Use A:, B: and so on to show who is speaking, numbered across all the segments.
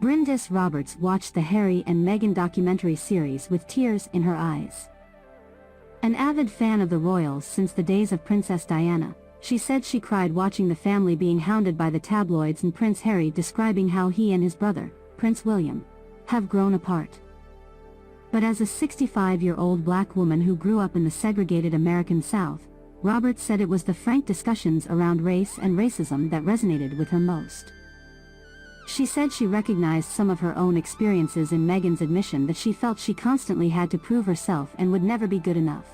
A: Bryndis Roberts watched the Harry and Meghan documentary series with tears in her eyes. An avid fan of the royals since the days of Princess Diana, she said she cried watching the family being hounded by the tabloids and Prince Harry describing how he and his brother, Prince William, have grown apart. But as a 65-year-old black woman who grew up in the segregated American South, Roberts said it was the frank discussions around race and racism that resonated with her most. She said she recognized some of her own experiences in Meghan's admission that she felt she constantly had to prove herself and would never be good enough.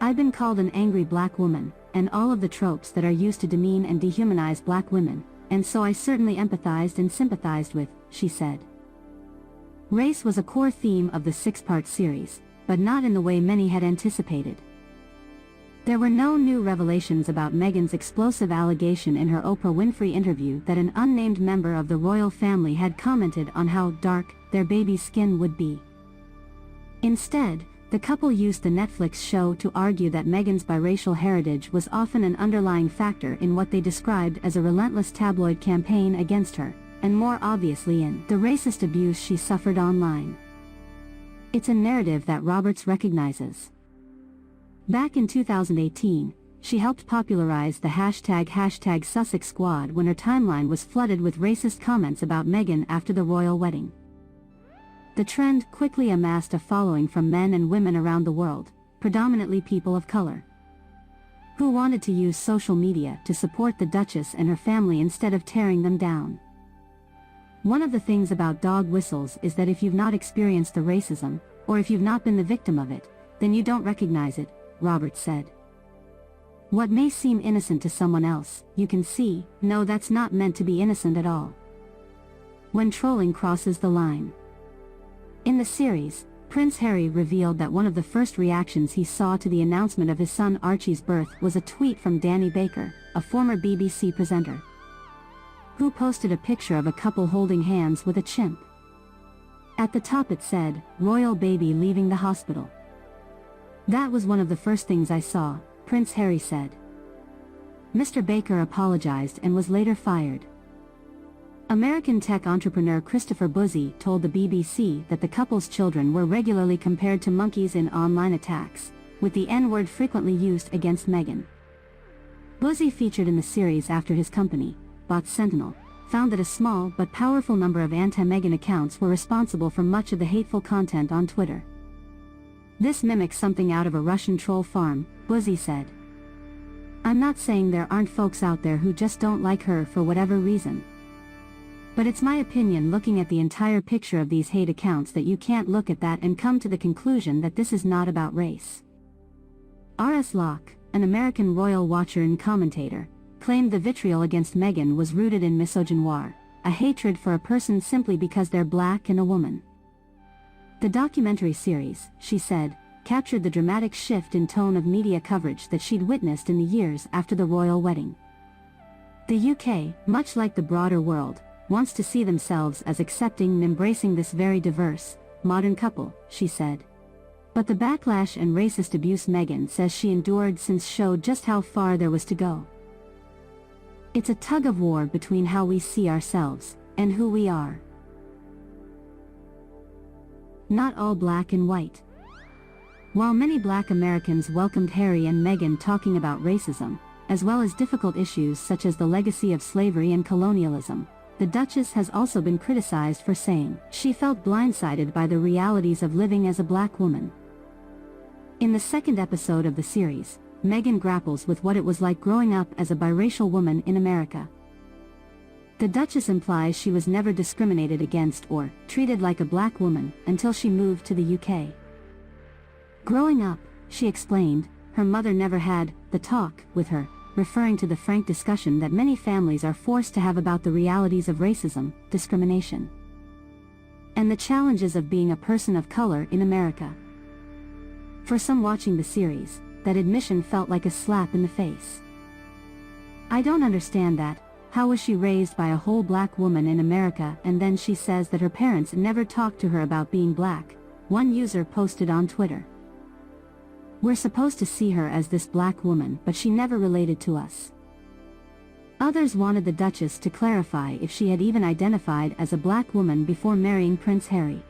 A: "I've been called an angry black woman, and all of the tropes that are used to demean and dehumanize black women, and so I certainly empathized and sympathized with," she said. Race was a core theme of the 6-part series, but not in the way many had anticipated. There were no new revelations about Meghan's explosive allegation in her Oprah Winfrey interview that an unnamed member of the royal family had commented on how dark their baby's skin would be. Instead, the couple used the Netflix show to argue that Meghan's biracial heritage was often an underlying factor in what they described as a relentless tabloid campaign against her, and more obviously in the racist abuse she suffered online. It's a narrative that Roberts recognizes. Back in 2018, she helped popularize the hashtag Sussex Squad when her timeline was flooded with racist comments about Meghan after the royal wedding. The trend quickly amassed a following from men and women around the world, predominantly people of color, who wanted to use social media to support the Duchess and her family instead of tearing them down. One of the things about dog whistles is that if you've not experienced the racism, or if you've not been the victim of it, then you don't recognize it, Roberts said. What may seem innocent to someone else, you can see, no, that's not meant to be innocent at all. When trolling crosses the line. In the series, Prince Harry revealed that one of the first reactions he saw to the announcement of his son Archie's birth was a tweet from Danny Baker, a former BBC presenter, who posted a picture of a couple holding hands with a chimp. At the top it said, "Royal baby leaving the hospital." "That was one of the first things I saw," Prince Harry said. Mr. Baker apologized and was later fired. American tech entrepreneur Christopher Buzzi told the BBC that the couple's children were regularly compared to monkeys in online attacks, with the N-word frequently used against Meghan. Buzzi featured in the series after his company, Bot Sentinel, found that a small but powerful number of anti-Meghan accounts were responsible for much of the hateful content on Twitter. "This mimics something out of a Russian troll farm," Buzzi said. "I'm not saying there aren't folks out there who just don't like her for whatever reason. But it's my opinion looking at the entire picture of these hate accounts that you can't look at that and come to the conclusion that this is not about race." R.S. Locke, an American royal watcher and commentator, claimed the vitriol against Meghan was rooted in misogynoir, a hatred for a person simply because they're black and a woman. The documentary series, she said, captured the dramatic shift in tone of media coverage that she'd witnessed in the years after the royal wedding. The UK, much like the broader world, wants to see themselves as accepting and embracing this very diverse, modern couple, she said. But the backlash and racist abuse Meghan says she endured since showed just how far there was to go. "It's a tug of war between how we see ourselves, and who we are. Not all black and white." While many black Americans welcomed Harry and Meghan talking about racism, as well as difficult issues such as the legacy of slavery and colonialism, the Duchess has also been criticized for saying she felt blindsided by the realities of living as a black woman. In the second episode of the series, Meghan grapples with what it was like growing up as a biracial woman in America. The Duchess implies she was never discriminated against or treated like a black woman until she moved to the UK. Growing up, she explained, her mother never had the talk with her, referring to the frank discussion that many families are forced to have about the realities of racism, discrimination, and the challenges of being a person of color in America. For some watching the series, that admission felt like a slap in the face. "I don't understand that. How was she raised by a whole black woman in America and then she says that her parents never talked to her about being black," one user posted on Twitter. "We're supposed to see her as this black woman but she never related to us." Others wanted the Duchess to clarify if she had even identified as a black woman before marrying Prince Harry.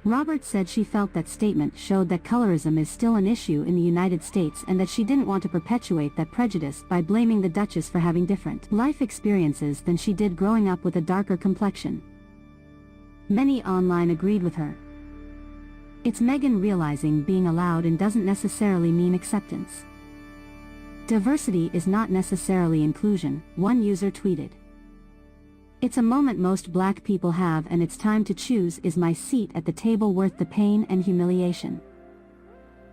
A: Robert said she felt that statement showed that colorism is still an issue in the United States and that she didn't want to perpetuate that prejudice by blaming the Duchess for having different life experiences than she did growing up with a darker complexion. Many online agreed with her. It's Meghan realizing being allowed in doesn't necessarily mean acceptance. Diversity is not necessarily inclusion, one user tweeted. It's a moment most black people have, and it's time to choose, is my seat at the table worth the pain and humiliation?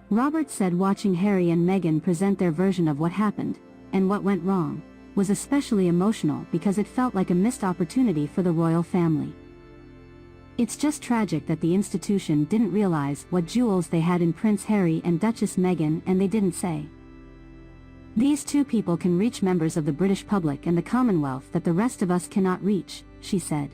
A: Robert said watching Harry and Meghan present their version of what happened, and what went wrong, was especially emotional because it felt like a missed opportunity for the royal family. It's just tragic that the institution didn't realize what jewels they had in Prince Harry and Duchess Meghan, and they didn't say. These two people can reach members of the British public and the Commonwealth that the rest of us cannot reach, she said.